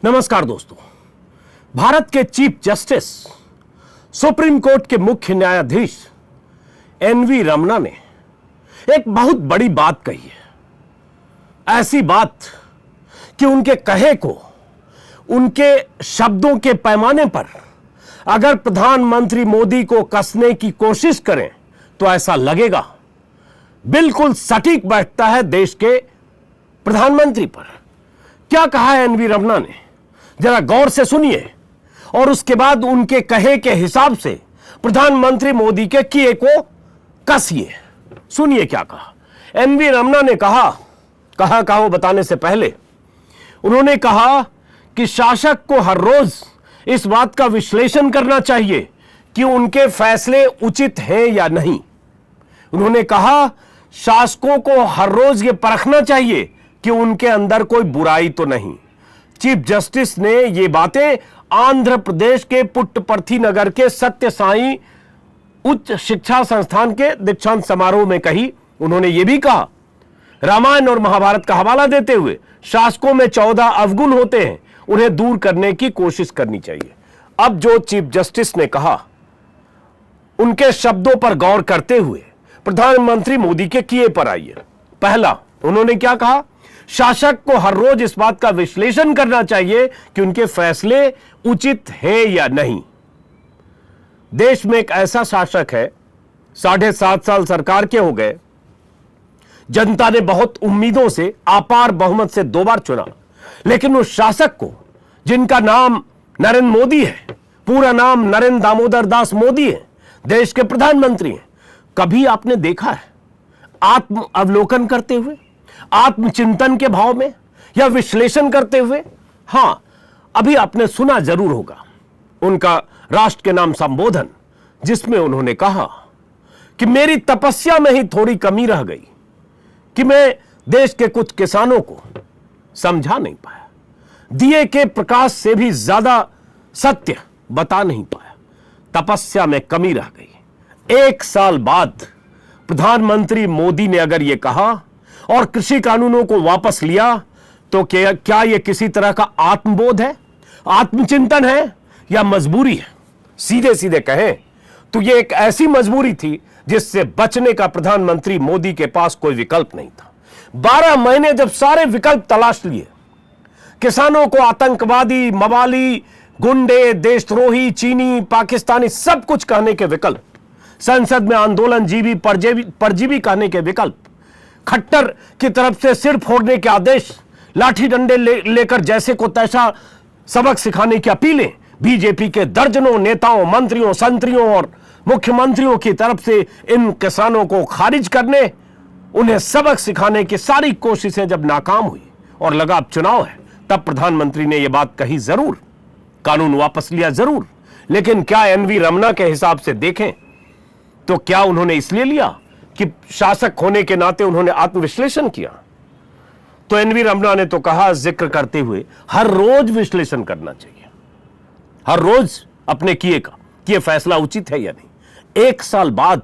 नमस्कार दोस्तों। भारत के चीफ जस्टिस सुप्रीम कोर्ट के मुख्य न्यायाधीश एनवी रमना ने एक बहुत बड़ी बात कही है। ऐसी बात कि उनके कहे को, उनके शब्दों के पैमाने पर अगर प्रधानमंत्री मोदी को कसने की कोशिश करें तो ऐसा लगेगा बिल्कुल सटीक बैठता है देश के प्रधानमंत्री पर। क्या कहा है एनवी रमना ने, जरा गौर से सुनिए और उसके बाद उनके कहे के हिसाब से प्रधानमंत्री मोदी के किए को कसिए। सुनिए क्या कहा एनवी रमना ने। कहा वो बताने से पहले उन्होंने कहा कि शासक को हर रोज इस बात का विश्लेषण करना चाहिए कि उनके फैसले उचित हैं या नहीं। उन्होंने कहा शासकों को हर रोज यह परखना चाहिए कि उनके अंदर कोई बुराई तो नहीं। चीफ जस्टिस ने ये बातें आंध्र प्रदेश के पुट्टपर्थी नगर के सत्य साई उच्च शिक्षा संस्थान के दीक्षांत समारोह में कही। उन्होंने ये भी कहा, रामायण और महाभारत का हवाला देते हुए शासकों में 14 अवगुण होते हैं, उन्हें दूर करने की कोशिश करनी चाहिए। अब जो चीफ जस्टिस ने कहा, उनके शब्दों पर गौर करते हुए प्रधानमंत्री मोदी के किए पर आइए। पहला, उन्होंने क्या कहा, शासक को हर रोज इस बात का विश्लेषण करना चाहिए कि उनके फैसले उचित हैं या नहीं। देश में एक ऐसा शासक है, 7.5 साल सरकार के हो गए, जनता ने बहुत उम्मीदों से अपार बहुमत से 2 बार चुना, लेकिन उस शासक को जिनका नाम नरेंद्र मोदी है, पूरा नाम नरेंद्र दामोदर दास मोदी है, देश के प्रधानमंत्री हैं, कभी आपने देखा है आत्म अवलोकन करते हुए, आत्मचिंतन के भाव में या विश्लेषण करते हुए? हां, अभी आपने सुना जरूर होगा उनका राष्ट्र के नाम संबोधन, जिसमें उन्होंने कहा कि मेरी तपस्या में ही थोड़ी कमी रह गई कि मैं देश के कुछ किसानों को समझा नहीं पाया, दिए के प्रकाश से भी ज्यादा सत्य बता नहीं पाया, तपस्या में कमी रह गई। 1 साल बाद प्रधानमंत्री मोदी ने अगर यह कहा और कृषि कानूनों को वापस लिया तो क्या यह किसी तरह का आत्मबोध है, आत्मचिंतन है या मजबूरी है? सीधे सीधे कहें तो यह एक ऐसी मजबूरी थी जिससे बचने का प्रधानमंत्री मोदी के पास कोई विकल्प नहीं था। 12 महीने जब सारे विकल्प तलाश लिए, किसानों को आतंकवादी, मवाली, गुंडे, देशद्रोही, चीनी, पाकिस्तानी सब कुछ कहने के विकल्प, संसद में आंदोलन जीवी परजीवी कहने के विकल्प, खट्टर की तरफ से सिर फोड़ने के आदेश, लाठी डंडे लेकर जैसे को तैसा सबक सिखाने की अपीलें, बीजेपी के दर्जनों नेताओं, मंत्रियों, संतरियों और मुख्यमंत्रियों की तरफ से इन किसानों को खारिज करने, उन्हें सबक सिखाने की सारी कोशिशें जब नाकाम हुई और लगा अब चुनाव है, तब प्रधानमंत्री ने यह बात कही जरूर, कानून वापस लिया जरूर, लेकिन क्या एनवी रमना के हिसाब से देखें तो क्या उन्होंने इसलिए लिया कि शासक होने के नाते उन्होंने आत्मविश्लेषण किया? तो एनवी रमना ने तो कहा, जिक्र करते हुए, हर रोज विश्लेषण करना चाहिए, हर रोज अपने किए का कि यह फैसला उचित है या नहीं। 1 साल बाद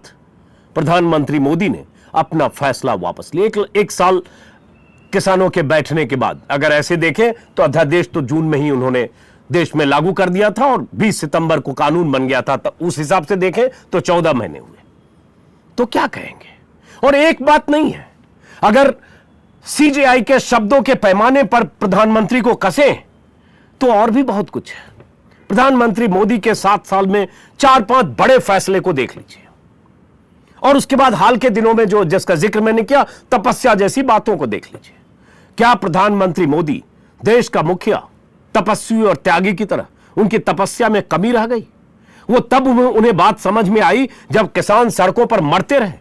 प्रधानमंत्री मोदी ने अपना फैसला वापस लिया। 1 साल किसानों के बैठने के बाद अगर ऐसे देखें तो अध्यादेश तो जून में ही उन्होंने देश में लागू कर दिया था और 20 सितंबर को कानून बन गया था, तो उस हिसाब से देखें तो 14 महीने हुए। तो क्या कहेंगे? और एक बात नहीं है, अगर सीजेआई के शब्दों के पैमाने पर प्रधानमंत्री को कसें तो और भी बहुत कुछ है। प्रधानमंत्री मोदी के 7 साल में 4-5 बड़े फैसले को देख लीजिए, और उसके बाद हाल के दिनों में जो जिसका जिक्र मैंने किया, तपस्या जैसी बातों को देख लीजिए। क्या प्रधानमंत्री मोदी देश का मुखिया, तपस्वी और त्यागी की तरह उनकी तपस्या में कमी रह गई? वो तब उन्हें बात समझ में आई जब किसान सड़कों पर मरते रहे,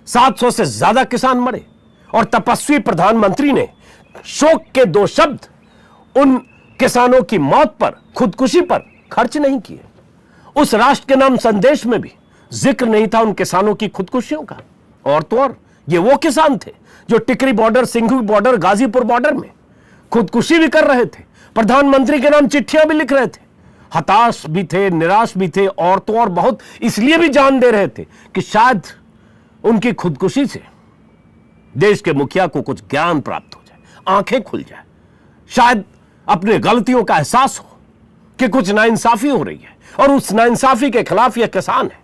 700 से ज्यादा किसान मरे, और तपस्वी प्रधानमंत्री ने शोक के 2 शब्द उन किसानों की मौत पर, खुदकुशी पर खर्च नहीं किए। उस राष्ट्र के नाम संदेश में भी जिक्र नहीं था उन किसानों की खुदकुशियों का। और तो और ये वो किसान थे जो Tikri border, Singhu border, Ghazipur border में खुदकुशी भी कर रहे थे, प्रधानमंत्री के नाम चिट्ठियां भी लिख रहे थे, हताश भी थे, निराश भी थे, और तो और बहुत इसलिए भी जान दे रहे थे कि शायद उनकी खुदकुशी से देश के मुखिया को कुछ ज्ञान प्राप्त हो जाए, आंखें खुल जाए, शायद अपने गलतियों का एहसास हो कि कुछ नाइंसाफी हो रही है और उस नाइंसाफी के खिलाफ यह किसान है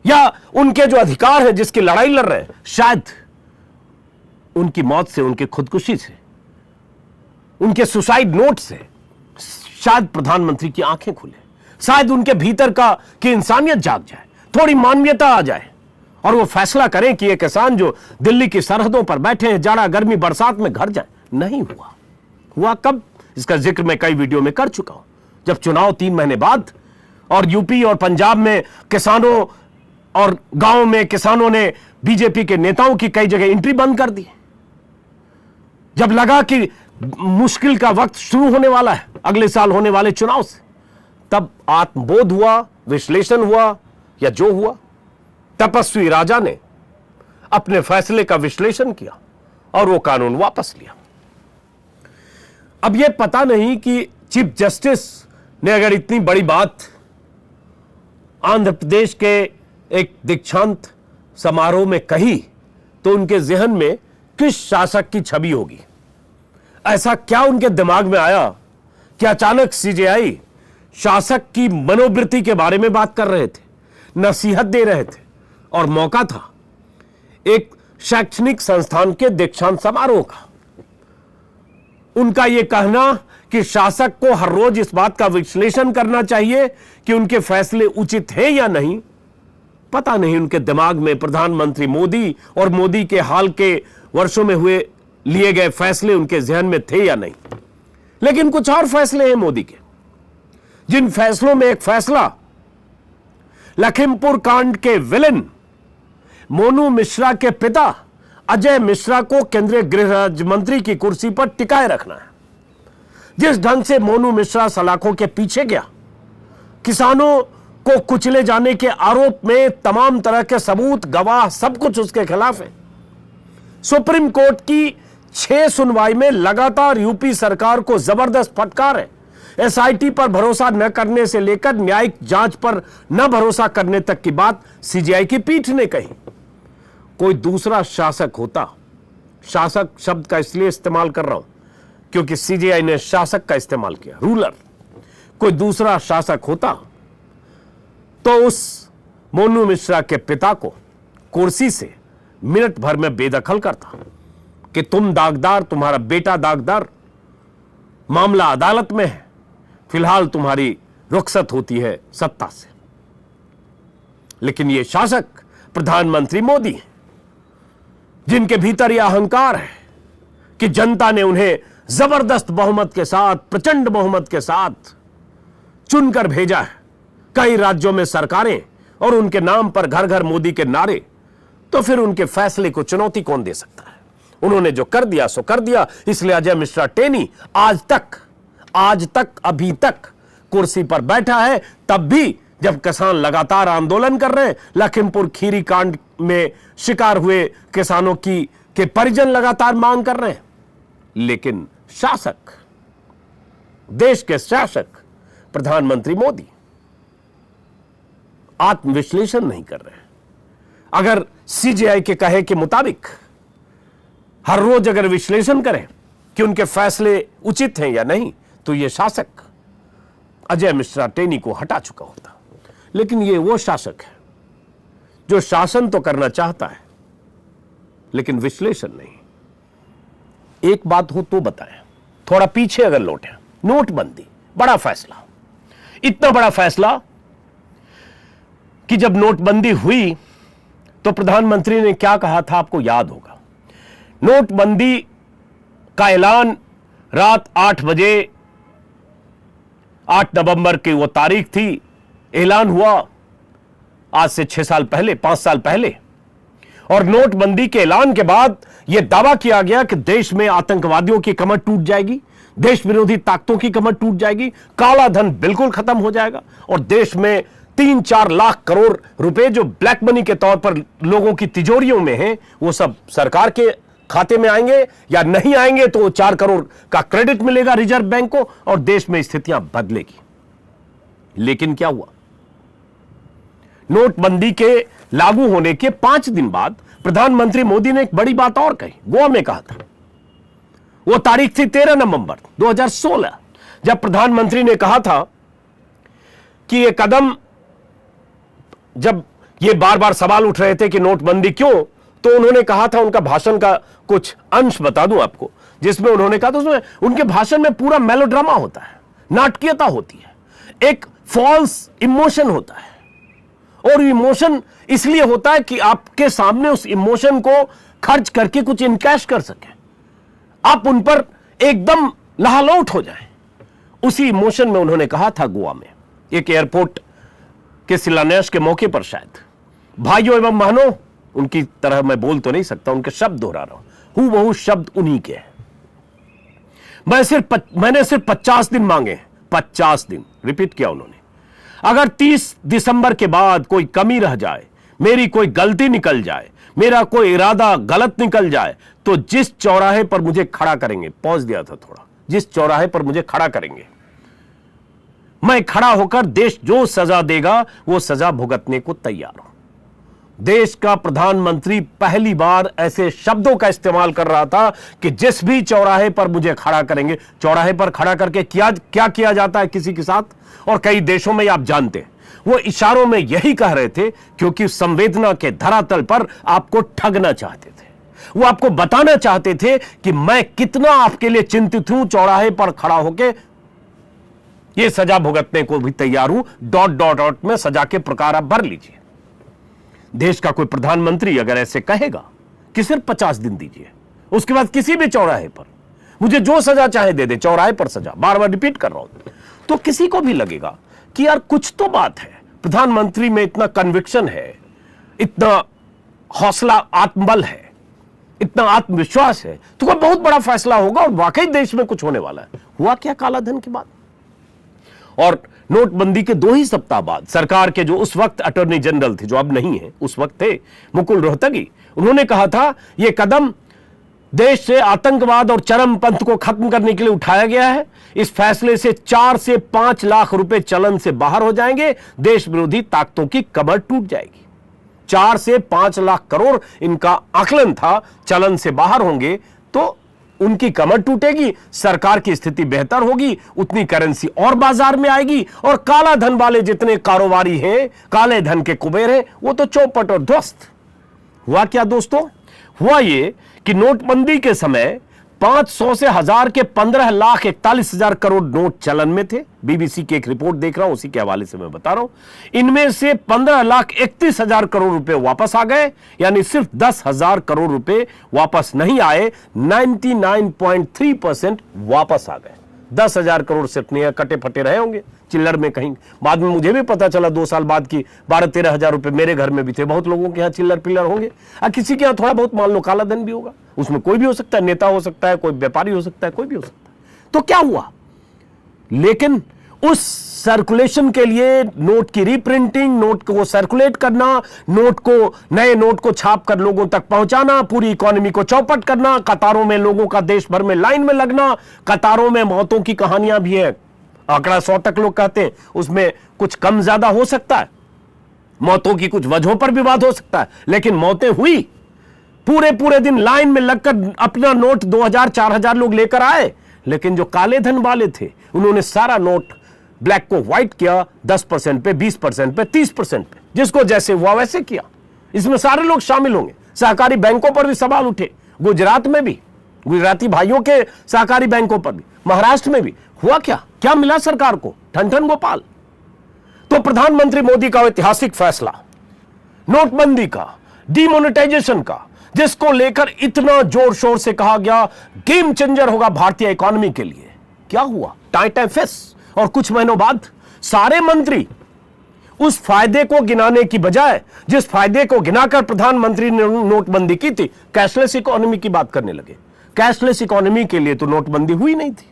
या उनके जो अधिकार है जिसकी लड़ाई लड़ रहे हैं, शायद उनकी मौत से, उनकी खुदकुशी से, उनके सुसाइड नोट से शायद प्रधानमंत्री की आंखें खुले, शायद उनके भीतर की इंसानियत जाग जाए, थोड़ी मानवीयता आ जाए और वो फैसला करें कि ये किसान जो दिल्ली की सरहदों पर बैठे हैं, जाड़ा गर्मी बरसात में घर जाए। नहीं हुआ कब? इसका जिक्र मैं कई वीडियो में कर चुका हूं। जब चुनाव 3 महीने बाद और यूपी और पंजाब में किसानों और गांव में किसानों ने बीजेपी के नेताओं की कई जगह एंट्री बंद कर दी, जब लगा कि मुश्किल का वक्त शुरू होने वाला है अगले साल होने वाले चुनाव से, तब आत्मबोध हुआ, विश्लेषण हुआ या जो हुआ, तपस्वी राजा ने अपने फैसले का विश्लेषण किया और वो कानून वापस लिया। अब यह पता नहीं कि चीफ जस्टिस ने अगर इतनी बड़ी बात आंध्र प्रदेश के एक दीक्षांत समारोह में कही तो उनके जहन में किस शासक की छवि होगी? ऐसा क्या उनके दिमाग में आया कि अचानक सीजेआई शासक की मनोवृत्ति के बारे में बात कर रहे थे, नसीहत दे रहे थे और मौका था एक शैक्षणिक संस्थान के दीक्षांत समारोह का। उनका यह कहना कि शासक को हर रोज इस बात का विश्लेषण करना चाहिए कि उनके फैसले उचित हैं या नहीं, पता नहीं उनके दिमाग में प्रधानमंत्री मोदी और मोदी के हाल के वर्षों में हुए लिए गए फैसले उनके जहन में थे या नहीं। लेकिन कुछ और फैसले हैं मोदी के, जिन फैसलों में एक फैसला लखीमपुर कांड के विलेन मोनू मिश्रा के पिता अजय मिश्रा को केंद्रीय गृह राज्य मंत्री की कुर्सी पर टिकाए रखना है। जिस ढंग से मोनू मिश्रा सलाखों के पीछे गया, किसानों को कुचले जाने के आरोप में तमाम तरह के सबूत, गवाह, सब कुछ उसके खिलाफ है। सुप्रीम कोर्ट की 6 सुनवाई में लगातार यूपी सरकार को जबरदस्त फटकार है। एसआईटी पर भरोसा न करने से लेकर न्यायिक जांच पर न भरोसा करने तक की बात सीजेआई की पीठ ने कही। कोई दूसरा शासक होता, शासक शब्द का इसलिए इस्तेमाल कर रहा हूं क्योंकि सीजेआई ने शासक का इस्तेमाल किया, रूलर। कोई दूसरा शासक होता तो उस मोनू मिश्रा के पिता को कुर्सी से मिनट भर में बेदखल करता कि तुम दागदार, तुम्हारा बेटा दागदार, मामला अदालत में है, फिलहाल तुम्हारी रुखसत होती है सत्ता से। लेकिन यह शासक प्रधानमंत्री मोदी है, जिनके भीतर यह अहंकार है कि जनता ने उन्हें जबरदस्त बहुमत के साथ, प्रचंड बहुमत के साथ चुनकर भेजा है। कई राज्यों में सरकारें और उनके नाम पर घर घर मोदी के नारे, तो फिर उनके फैसले को चुनौती कौन दे सकता है? उन्होंने जो कर दिया सो कर दिया। इसलिए अजय मिश्रा टेनी आज तक अभी तक कुर्सी पर बैठा है, तब भी जब किसान लगातार आंदोलन कर रहे हैं, लखीमपुर खीरी कांड में शिकार हुए किसानों के परिजन लगातार मांग कर रहे हैं। लेकिन शासक, देश के शासक प्रधानमंत्री मोदी आत्मविश्लेषण नहीं कर रहे हैं। अगर सीजेआई के कहे के मुताबिक हर रोज अगर विश्लेषण करें कि उनके फैसले उचित हैं या नहीं, तो यह शासक अजय मिश्रा टेनी को हटा चुका होता। लेकिन यह वो शासक है जो शासन तो करना चाहता है लेकिन विश्लेषण नहीं। एक बात हो तो बताएं, थोड़ा पीछे अगर लौटें, नोटबंदी बड़ा फैसला, इतना बड़ा फैसला कि जब नोटबंदी हुई तो प्रधानमंत्री ने क्या कहा था आपको याद होगा। नोटबंदी का ऐलान रात 8 बजे, 8 नवंबर की वो तारीख थी, ऐलान हुआ आज से 6 साल पहले, 5 साल पहले। और नोटबंदी के ऐलान के बाद यह दावा किया गया कि देश में आतंकवादियों की कमर टूट जाएगी, देश विरोधी ताकतों की कमर टूट जाएगी, काला धन बिल्कुल खत्म हो जाएगा और देश में 3-4 लाख करोड़ रुपए जो ब्लैक मनी के तौर पर लोगों की तिजोरियों में हैं, वो सब सरकार के खाते में आएंगे, या नहीं आएंगे तो 4 करोड़ का क्रेडिट मिलेगा रिजर्व बैंक को और देश में स्थितियां बदलेगी। लेकिन क्या हुआ? नोटबंदी के लागू होने के 5 दिन बाद प्रधानमंत्री मोदी ने एक बड़ी बात और कही, गोवा में कहा था। वो तारीख थी 13 नवंबर 2016, जब प्रधानमंत्री ने कहा था कि ये कदम, जब ये बार बार सवाल उठ रहे थे कि नोटबंदी क्यों, तो उन्होंने कहा था, उनका भाषण का कुछ अंश बता दूं आपको, जिसमें उन्होंने कहा था, उसमें उनके भाषण में पूरा मेलोड्रामा होता है, नाटकीयता होती है, एक फॉल्स इमोशन होता है। और इमोशन इसलिए होता है कि आपके सामने उस इमोशन को खर्च करके कुछ इनकैश कर सके, आप उन पर एकदम लहालौट हो जाए। उसी इमोशन में उन्होंने कहा था गोवा में एक एयरपोर्ट के शिलान्यास के मौके पर, शायद भाइयों एवं बहनों, उनकी तरह मैं बोल तो नहीं सकता, उनके शब्द दोहरा रहा हूं, हूबहू शब्द उन्हीं के हैं। मैंने सिर्फ 50 दिन मांगे, 50 दिन रिपीट किया उन्होंने। अगर 30 दिसंबर के बाद कोई कमी रह जाए, मेरी कोई गलती निकल जाए, मेरा कोई इरादा गलत निकल जाए, तो जिस चौराहे पर मुझे खड़ा करेंगे, पॉज दिया था थोड़ा, जिस चौराहे पर मुझे खड़ा करेंगे, मैं खड़ा होकर देश जो सजा देगा वो सजा भुगतने को तैयार हूं। देश का प्रधानमंत्री पहली बार ऐसे शब्दों का इस्तेमाल कर रहा था कि जिस भी चौराहे पर मुझे खड़ा करेंगे। चौराहे पर खड़ा करके क्या किया जाता है किसी के साथ, और कई देशों में आप जानते हैं, वो इशारों में यही कह रहे थे क्योंकि संवेदना के धरातल पर आपको ठगना चाहते थे। वो आपको बताना चाहते थे कि मैं कितना आपके लिए चिंतित हूं, चौराहे पर खड़ा होकर ये सजा भुगतने को भी तैयार हूं, ... में सजा के प्रकार आप भर लीजिए। देश का कोई प्रधानमंत्री अगर ऐसे कहेगा कि सिर्फ 50 दिन दीजिए, उसके बाद किसी भी चौराहे पर मुझे जो सजा चाहे दे दे, चौराहे पर सजा, बार बार रिपीट कर रहा हूं, तो किसी को भी लगेगा कि यार कुछ तो बात है, प्रधानमंत्री में इतना कन्विक्शन है, इतना हौसला, आत्मबल है, इतना आत्मविश्वास है, तो कोई बहुत बड़ा फैसला होगा और वाकई देश में कुछ होने वाला है। हुआ क्या काला धन के बाद? और नोटबंदी के 2 ही सप्ताह बाद सरकार के जो उस वक्त अटॉर्नी जनरल थे, जो अब नहीं है, उस वक्त थे मुकुल रोहतगी, उन्होंने कहा था यह कदम देश से आतंकवाद और चरमपंथ को खत्म करने के लिए उठाया गया है। इस फैसले से 4 से 5 लाख रुपए चलन से बाहर हो जाएंगे, देश विरोधी ताकतों की कमर टूट जाएगी। 4 से 5 लाख करोड़ इनका आकलन था, चलन से बाहर होंगे तो उनकी कमर टूटेगी, सरकार की स्थिति बेहतर होगी, उतनी करेंसी और बाजार में आएगी, और काला धन वाले जितने कारोबारी हैं, काले धन के कुबेर हैं, वो तो चौपट और ध्वस्त। हुआ क्या दोस्तों? हुआ ये कि नोटबंदी के समय 500 से 1000 के 15,41,000 करोड़ नोट चलन में थे। बीबीसी की एक रिपोर्ट देख रहा हूं, उसी के हवाले से मैं बता रहा हूं। इनमें से 15,31,000 करोड़ रुपए वापस आ गए, यानी सिर्फ 10,000 करोड़ रुपए वापस नहीं आए, 99.3% वापस आ गए। 10,000 करोड़ सिर्फ नहीं कटे फटे रहे होंगे चिल्लर में कहीं। बाद में मुझे भी पता चला 2 साल बाद की 12-13 हजार रुपए मेरे घर में भी थे। बहुत लोगों के यहाँ चिल्लर पिल्लर होंगे, किसी के यहाँ थोड़ा बहुत मान लो काला धन भी होगा, उसमें कोई भी हो सकता है, नेता हो सकता है, कोई व्यापारी हो सकता है, कोई भी हो सकता है। तो क्या हुआ? लेकिन उस सर्कुलेशन के लिए नोट की रीप्रिंटिंग, नोट को सर्कुलेट करना, नोट को, नए नोट को छाप कर लोगों तक पहुंचाना, पूरी इकोनॉमी को चौपट करना, कतारों में लोगों का देश भर में लाइन में लगना, कतारों में मौतों की कहानियां भी है। आंकड़ा 100 तक लोग कहते हैं, उसमें कुछ कम ज्यादा हो सकता है, मौतों की कुछ वजहों पर विवाद हो सकता है, लेकिन मौतें हुई। पूरे पूरे दिन लाइन में लगकर अपना नोट 2000-4000 लोग लेकर आए, लेकिन जो काले धन वाले थे उन्होंने सारा नोट ब्लैक को व्हाइट किया, 10% पे, 20% पे, 30% पे, जिसको जैसे हुआ वैसे किया। इसमें सारे लोग शामिल होंगे। सहकारी बैंकों पर भी सवाल उठे, गुजरात में भी, गुजराती भाइयों के सहकारी बैंकों पर भी, महाराष्ट्र में भी। हुआ क्या मिला सरकार को? ठन गोपाल। तो प्रधानमंत्री मोदी का ऐतिहासिक फैसला नोटबंदी का, डीमोनेटाइजेशन का, जिसको लेकर इतना जोर शोर से कहा गया गेम चेंजर होगा भारतीय इकोनॉमी के लिए, क्या हुआ? Time face. और कुछ महीनों बाद सारे मंत्री उस फायदे को गिनाने की बजाय, जिस फायदे को गिनाकर प्रधानमंत्री ने नोटबंदी की थी, कैशलेस इकोनॉमी की बात करने लगे। कैशलेस इकोनॉमी के लिए तो नोटबंदी हुई नहीं थी,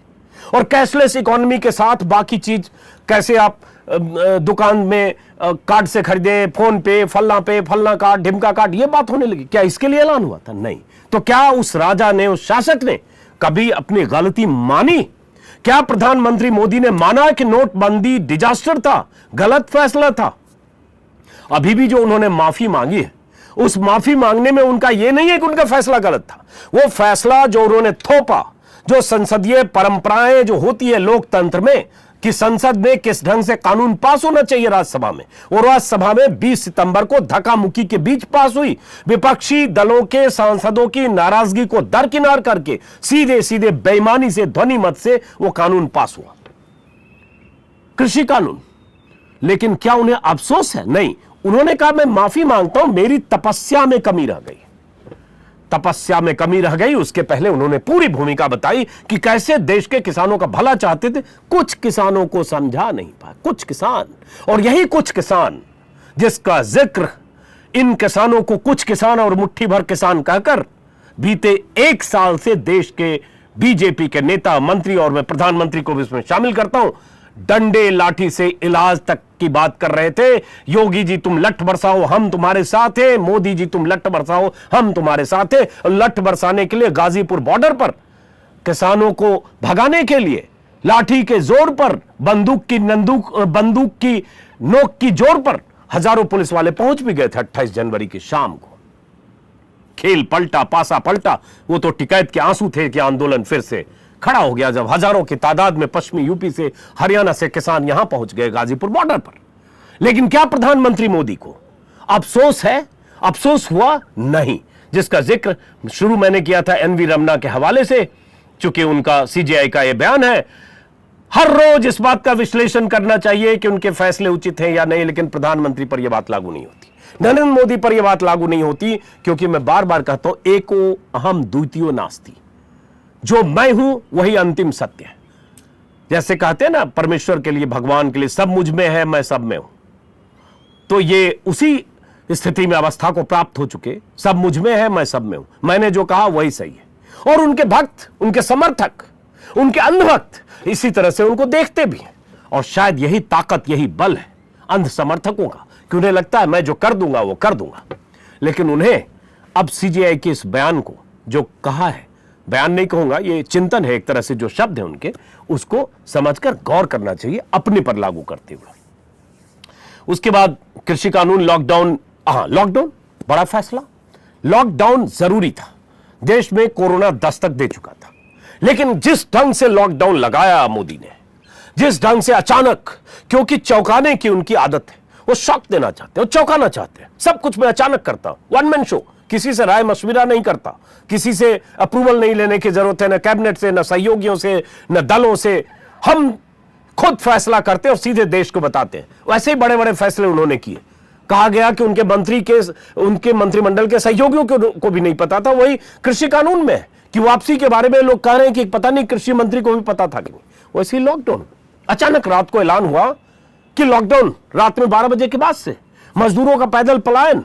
और कैशलेस इकोनॉमी के साथ बाकी चीज, कैसे आप दुकान में कार्ड से खरीदे, फोन पे, फलना कार्ड, ढिमका कार्ड, ये बात होने लगी। क्या इसके लिए ऐलान हुआ था? नहीं। तो क्या उस राजा ने, उस शासक ने कभी अपनी गलती मानी? क्या प्रधानमंत्री मोदी ने माना कि नोटबंदी डिजास्टर था, गलत फैसला था? अभी भी जो उन्होंने माफी मांगी है, उस माफी मांगने में उनका यह नहीं है कि उनका फैसला गलत था। वो फैसला जो उन्होंने थोपा, जो संसदीय परंपराएं जो होती है लोकतंत्र में कि संसद में किस ढंग से कानून पास होना चाहिए राज्यसभा में, और राज्यसभा में 20 सितंबर को धक्का मुक्की के बीच पास हुई। विपक्षी दलों के सांसदों की नाराजगी को दरकिनार करके सीधे सीधे बेईमानी से, ध्वनि मत से वो कानून पास हुआ, कृषि कानून। लेकिन क्या उन्हें अफसोस है? नहीं। उन्होंने कहा मैं माफी मांगता हूं, मेरी तपस्या में कमी रह गई। तपस्या में कमी रह गई। उसके पहले उन्होंने पूरी भूमिका बताई कि कैसे देश के किसानों का भला चाहते थे, कुछ किसानों को समझा नहीं पाए, कुछ किसान। और यही कुछ किसान जिसका जिक्र इन किसानों को कुछ किसान और मुट्ठी भर किसान कहकर बीते 1 साल से देश के बीजेपी के नेता, मंत्री और मैं प्रधानमंत्री को भी इसमें शामिल करता हूं, डंडे लाठी से इलाज तक की बात कर रहे थे। योगी जी तुम लठ बरसाओ हम तुम्हारे साथ हैं, मोदी जी तुम लठ बरसाओ हम तुम्हारे साथ हैं। लठ बरसाने के लिए गाजीपुर बॉर्डर पर किसानों को भगाने के लिए लाठी के जोर पर, बंदूक की नोक की जोर पर हजारों पुलिस वाले पहुंच भी गए थे 28 जनवरी की शाम को। खेल पलटा, पासा पलटा। वो तो टिकैत के आंसू थे कि आंदोलन फिर से खड़ा हो गया जब हजारों की तादाद में पश्चिमी यूपी से, हरियाणा से किसान यहां पहुंच गए गाजीपुर बॉर्डर पर। लेकिन क्या प्रधानमंत्री मोदी को अफसोस है? अफसोस हुआ नहीं, जिसका जिक्र शुरू मैंने किया था एनवी रमना के हवाले से। चूंकि उनका सीजेआई का यह बयान है, हर रोज इस बात का विश्लेषण करना चाहिए कि उनके फैसले उचित हैं या नहीं, लेकिन प्रधानमंत्री पर यह बात लागू नहीं होती, नरेंद्र मोदी पर यह बात लागू नहीं होती। क्योंकि मैं बार बार कहता हूं, एको अहम द्वितीयो नास्ति, जो मैं हूं वही अंतिम सत्य है। जैसे कहते हैं ना परमेश्वर के लिए, भगवान के लिए, सब मुझ में है मैं सब में हूं। तो ये उसी स्थिति में अवस्था को प्राप्त हो चुके, सब मुझ में है मैं सब में हूं, मैंने जो कहा वही सही है। और उनके भक्त, उनके समर्थक, उनके अंधभक्त इसी तरह से उनको देखते भी हैं। और शायद यही ताकत, यही बल है अंध समर्थकों का कि उन्हें लगता है मैं जो कर दूंगा वो कर दूंगा। लेकिन उन्हें अब सीजेआई के इस बयान को जो कहा है, बयान नहीं कहूंगा, ये चिंतन है एक तरह से, जो शब्द है उनके, उसको समझकर गौर करना चाहिए अपने पर लागू करते हुए। उसके बाद कृषि कानून, लॉकडाउन। लॉकडाउन बड़ा फैसला, लॉकडाउन जरूरी था, देश में कोरोना दस्तक दे चुका था। लेकिन जिस ढंग से लॉकडाउन लगाया मोदी ने, जिस ढंग से अचानक, क्योंकि चौंकाने की उनकी आदत है, वो शॉक देना चाहते हैं, वो चौंकाना चाहते हैं। सब कुछ मैं अचानक करता हूं, वन मैन शो, किसी से राय मशविरा नहीं करता, किसी से अप्रूवल नहीं लेने की जरूरत है, न कैबिनेट से, न सहयोगियों से, न दलों से। हम खुद फैसला करते और सीधे देश को बताते हैं। वैसे ही बड़े बड़े फैसले उन्होंने किए। कहा गया कि उनके मंत्रिमंडल के सहयोगियों को भी नहीं पता था। वही कृषि कानून में कि वापसी के बारे में लोग कह रहे हैं कि पता नहीं कृषि मंत्री को भी पता था कि नहीं। वैसे ही लॉकडाउन, अचानक रात को ऐलान हुआ कि लॉकडाउन रात में 12 बजे के बाद से। मजदूरों का पैदल पलायन,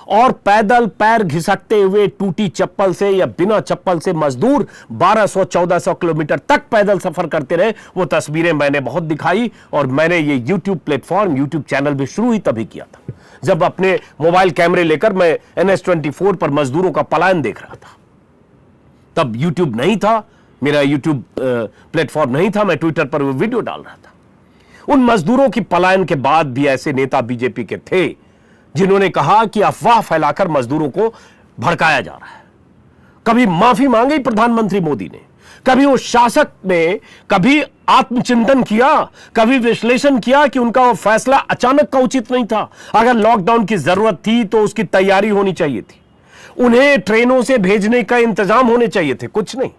और पैदल पैर घिसटते हुए टूटी चप्पल से या बिना चप्पल से मजदूर 1200-1400 किलोमीटर तक पैदल सफर करते रहे। वो तस्वीरें मैंने बहुत दिखाई, और मैंने ये यूट्यूब प्लेटफॉर्म, यूट्यूब चैनल भी शुरू ही तभी किया था जब अपने मोबाइल कैमरे लेकर मैं NH24 पर मजदूरों का पलायन देख रहा था। तब यूट्यूब नहीं था, मेरा यूट्यूब प्लेटफॉर्म नहीं था, मैं ट्विटर पर वो वीडियो डाल रहा था। उन मजदूरों की पलायन के बाद भी ऐसे नेता बीजेपी के थे जिन्होंने कहा कि अफवाह फैलाकर मजदूरों को भड़काया जा रहा है। कभी माफी मांगी प्रधानमंत्री मोदी ने, कभी उस शासक ने कभी आत्मचिंतन किया, कभी विश्लेषण किया कि उनका वो फैसला अचानक का उचित नहीं था। अगर लॉकडाउन की जरूरत थी तो उसकी तैयारी होनी चाहिए थी, उन्हें ट्रेनों से भेजने का इंतजाम होने चाहिए थे। कुछ नहीं,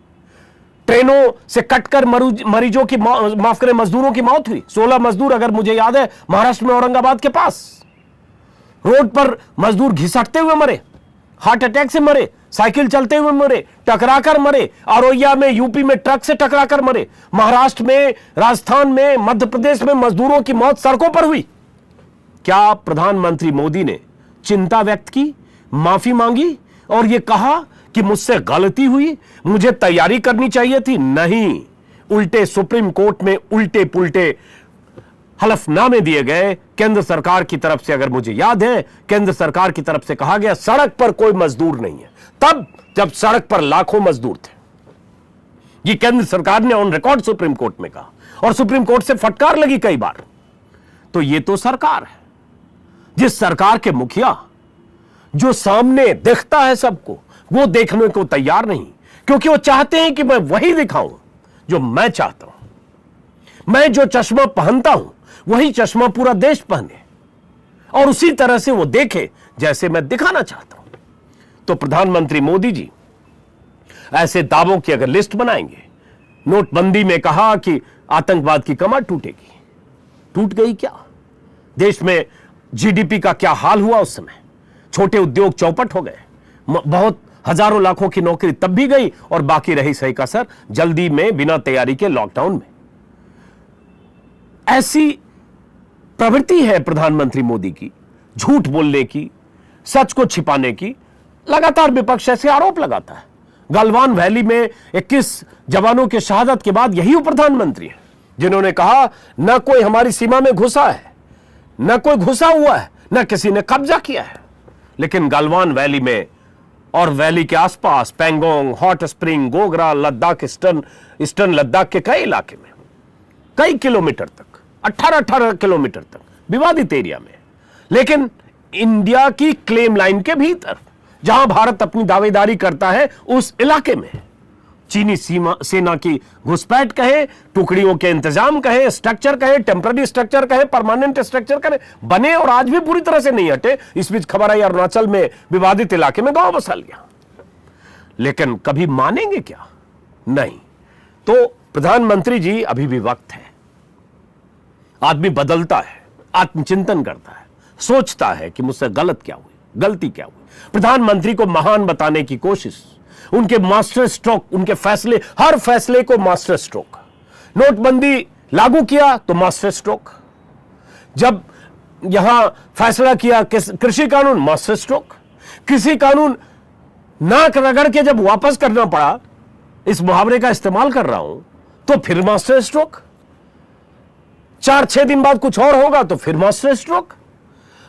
ट्रेनों से कटकर मरीजों की, माफ करें, मजदूरों की मौत हुई। 16 मजदूर, अगर मुझे याद है, महाराष्ट्र में औरंगाबाद के पास रोड पर मजदूर घिसटते हुए मरे, हार्ट अटैक से मरे, साइकिल चलते हुए मरे, टकराकर मरे, औरैया में, यूपी में ट्रक से टकराकर मरे, महाराष्ट्र में, राजस्थान में, मध्य प्रदेश में मजदूरों की मौत सड़कों पर हुई। क्या प्रधानमंत्री मोदी ने चिंता व्यक्त की, माफी मांगी और यह कहा कि मुझसे गलती हुई, मुझे तैयारी करनी चाहिए थी? नहीं, उल्टे सुप्रीम कोर्ट में उल्टे पुल्टे हलफनामे दिए गए केंद्र सरकार की तरफ से। अगर मुझे याद है, केंद्र सरकार की तरफ से कहा गया सड़क पर कोई मजदूर नहीं है, तब जब सड़क पर लाखों मजदूर थे। ये केंद्र सरकार ने ऑन रिकॉर्ड सुप्रीम कोर्ट में कहा, और सुप्रीम कोर्ट से फटकार लगी कई बार। तो ये तो सरकार है, जिस सरकार के मुखिया जो सामने दिखता है सबको, वो देखने को तैयार नहीं, क्योंकि वो चाहते हैं कि मैं वही दिखाऊं जो मैं चाहता हूं। मैं जो चश्मा पहनता हूं वही चश्मा पूरा देश पहने और उसी तरह से वो देखे जैसे मैं दिखाना चाहता हूं। तो प्रधानमंत्री मोदी जी ऐसे दावों की अगर लिस्ट बनाएंगे, नोटबंदी में कहा कि आतंकवाद की कमर टूटेगी, टूट गई क्या? देश में जीडीपी का क्या हाल हुआ उस समय? छोटे उद्योग चौपट हो गए, बहुत हजारों लाखों की नौकरी तब भी गई और बाकी रही सही कसर जल्दी में बिना तैयारी के लॉकडाउन में। ऐसी प्रवृत्ति है प्रधानमंत्री मोदी की, झूठ बोलने की, सच को छिपाने की। लगातार विपक्ष ऐसे आरोप लगाता है। गलवान वैली में 21 जवानों की शहादत के बाद यही प्रधानमंत्री है जिन्होंने कहा न कोई हमारी सीमा में घुसा है, न कोई घुसा हुआ है, न किसी ने कब्जा किया है। लेकिन गलवान वैली में और वैली के आसपास Pangong, hot spring, Gogra, Ladakh, eastern Ladakh के कई इलाके में कई किलोमीटर तक 18 किलोमीटर तक विवादित एरिया में, लेकिन इंडिया की क्लेम लाइन के भीतर जहां भारत अपनी दावेदारी करता है उस इलाके में चीनी सेना की घुसपैठ कहे, टुकड़ियों के इंतजाम कहे, स्ट्रक्चर कहे, टेम्पररी स्ट्रक्चर कहे, परमानेंट स्ट्रक्चर कहे, बने और आज भी पूरी तरह से नहीं हटे। इस बीच खबर आई अरुणाचल में विवादित इलाके में गांव बसा लिया। लेकिन कभी मानेंगे क्या? नहीं। तो प्रधानमंत्री जी अभी भी वक्त है। आदमी बदलता है, आत्मचिंतन करता है, सोचता है कि मुझसे गलती क्या हुई। प्रधानमंत्री को महान बताने की कोशिश, उनके मास्टर स्ट्रोक, उनके फैसले, हर फैसले को मास्टर स्ट्रोक। नोटबंदी लागू किया तो मास्टर स्ट्रोक, जब यहां फैसला किया कृषि कानून, मास्टर स्ट्रोक, कृषि कानून नाक रगड़ के जब वापस करना पड़ा, इस मुहावरे का इस्तेमाल कर रहा हूं, तो फिर मास्टर स्ट्रोक। 4-6 दिन बाद कुछ और होगा तो फिर मास्टर स्ट्रोक।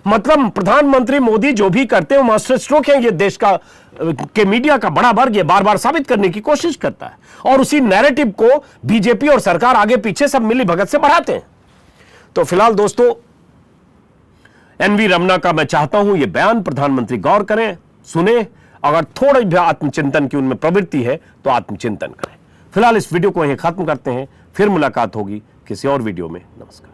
मतलब प्रधानमंत्री मोदी जो भी करते हैं मास्टर स्ट्रोक है। ये देश के मीडिया का बड़ा वर्ग ये बार बार साबित करने की कोशिश करता है और उसी नैरेटिव को बीजेपी और सरकार आगे पीछे सब मिली भगत से बढ़ाते हैं। तो फिलहाल दोस्तों, एनवी रमना का मैं चाहता हूं ये बयान प्रधानमंत्री गौर करें, सुने। अगर थोड़ी भी आत्मचिंतन की उनमें प्रवृत्ति है तो आत्मचिंतन करें। फिलहाल इस वीडियो को यहीं खत्म करते हैं, फिर मुलाकात होगी किसी और वीडियो में। नमस्कार।